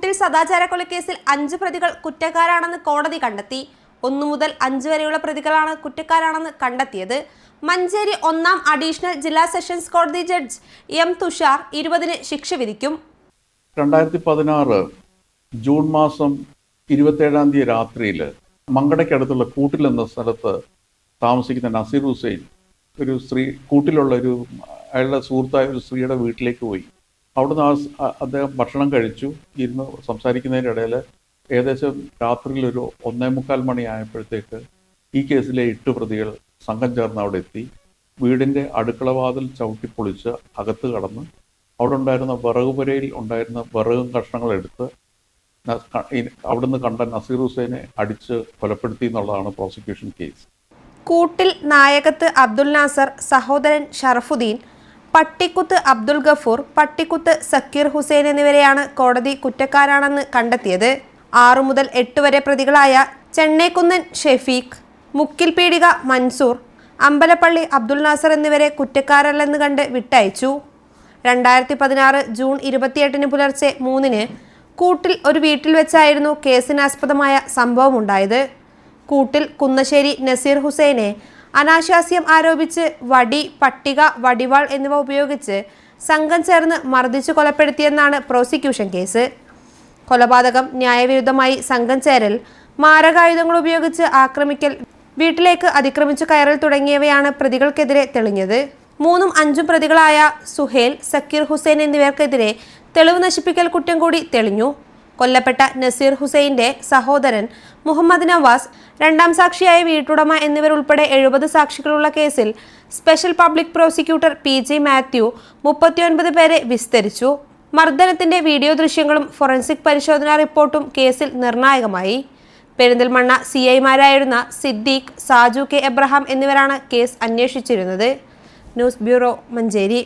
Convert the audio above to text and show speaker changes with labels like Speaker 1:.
Speaker 1: കൂട്ടിൽ സദാചാര കൊലക്കേസിൽ 5 പ്രതികൾ കുറ്റക്കാരാണെന്ന് കോടതി കണ്ടെത്തി. 1 മുതൽ 5 വരെയുള്ള പ്രതികളാണ് കുറ്റക്കാരാണെന്ന് കണ്ടെത്തിയത്. മഞ്ചേരി 1-ാം അഡീഷണൽ ജില്ലാ സെഷൻസ് കോടതി ജഡ്ജ് എം തുഷാർ 20-ന് ശിക്ഷ വിധിക്കും.
Speaker 2: 2016 ജൂൺ മാസം 27-ാം തീയതി രാത്രിയിൽ മങ്കടയ്ക്കടുത്തുള്ള കൂട്ടിൽ എന്ന സ്ഥലത്ത് താമസിക്കുന്ന നസീർ ഹുസൈൻ ഒരു സ്ത്രീ കൂട്ടിലുള്ള അയാളുടെ സുഹൃത്തായ ഒരു സ്ത്രീയുടെ വീട്ടിലേക്ക് പോയി. അവിടുന്ന് അദ്ദേഹം ഭക്ഷണം കഴിച്ചു. ഇരുന്ന് സംസാരിക്കുന്നതിനിടയിൽ ഏകദേശം രാത്രിയിൽ ഒരു 1:45 മണിയായപ്പോഴത്തേക്ക് ഈ കേസിലെ 8 പ്രതികൾ സംഘം ചേർന്ന് അവിടെ എത്തി. വീടിൻ്റെ അടുക്കളവാതിൽ ചവിട്ടിപ്പൊളിച്ച് അകത്ത് കടന്ന് അവിടെ ഉണ്ടായിരുന്ന വിറകുപുരയിൽ ഉണ്ടായിരുന്ന വിറകും കഷ്ണങ്ങൾ എടുത്ത് അവിടുന്ന് കണ്ട നസീർ ഹുസൈനെ അടിച്ച് കൊലപ്പെടുത്തി എന്നുള്ളതാണ് പ്രോസിക്യൂഷൻ കേസ്.
Speaker 1: കൂട്ടിൽ നായകത്ത് അബ്ദുൽ നാസർ, സഹോദരൻ ഷറഫുദ്ദീൻ, പട്ടിക്കുത്ത് അബ്ദുൽ ഗഫൂർ, പട്ടിക്കുത്ത് സക്കീർ ഹുസൈൻ എന്നിവരെയാണ് കോടതി കുറ്റക്കാരാണെന്ന് കണ്ടെത്തിയത്. 6 മുതൽ 8 വരെ പ്രതികളായ ചെന്നൈക്കുന്നൻ ഷെഫീഖ്, മുക്കിൽ പീടിക മൻസൂർ, അമ്പലപ്പള്ളി അബ്ദുൽ നാസർ എന്നിവരെ കുറ്റക്കാരല്ലെന്ന് കണ്ട് വിട്ടയച്ചു. 2016 ജൂൺ 28-ന് പുലർച്ചെ 3-ന് കൂട്ടിൽ ഒരു വീട്ടിൽ വെച്ചായിരുന്നു കേസിനാസ്പദമായ സംഭവമുണ്ടായത്. കൂട്ടിൽ കുന്നശ്ശേരി നസീർ ഹുസൈനെ അനാശാസ്യം ആരോപിച്ച് വടി, പട്ടിക, വടിവാൾ എന്നിവ ഉപയോഗിച്ച് സംഘം ചേർന്ന് മർദ്ദിച്ചു കൊലപ്പെടുത്തിയെന്നാണ് പ്രോസിക്യൂഷൻ കേസ്. കൊലപാതകം, ന്യായവിരുദ്ധമായി സംഘം ചേരൽ, മാരകായുധങ്ങൾ ഉപയോഗിച്ച് ആക്രമിക്കൽ, വീട്ടിലേക്ക് അതിക്രമിച്ചു കയറൽ തുടങ്ങിയവയാണ് പ്രതികൾക്കെതിരെ തെളിഞ്ഞത്. 3ഉം 5ഉം പ്രതികളായ സുഹേൽ, സക്കീർ ഹുസൈൻ എന്നിവർക്കെതിരെ തെളിവ് നശിപ്പിക്കൽ കുറ്റം കൂടി തെളിഞ്ഞു. കൊല്ലപ്പെട്ട നസീർ ഹുസൈൻ്റെ സഹോദരൻ മുഹമ്മദ് നവാസ്, 2ാം സാക്ഷിയായ വീട്ടുടമ എന്നിവരുൾപ്പെടെ 70 സാക്ഷികളുള്ള കേസിൽ special public prosecutor PG Mathew 39 പേരെ വിസ്തരിച്ചു. മർദ്ദനത്തിന്റെ വീഡിയോ ദൃശ്യങ്ങളും ഫോറൻസിക് പരിശോധനാ റിപ്പോർട്ടും കേസിൽ നിർണായകമായി. പെരിന്തൽമണ്ണ CIമാരായിരുന്ന സിദ്ദീഖ്, സാജു K എബ്രഹാം എന്നിവരാണ് കേസ് അന്വേഷിച്ചിരുന്നത്. News bureau, Manjeri.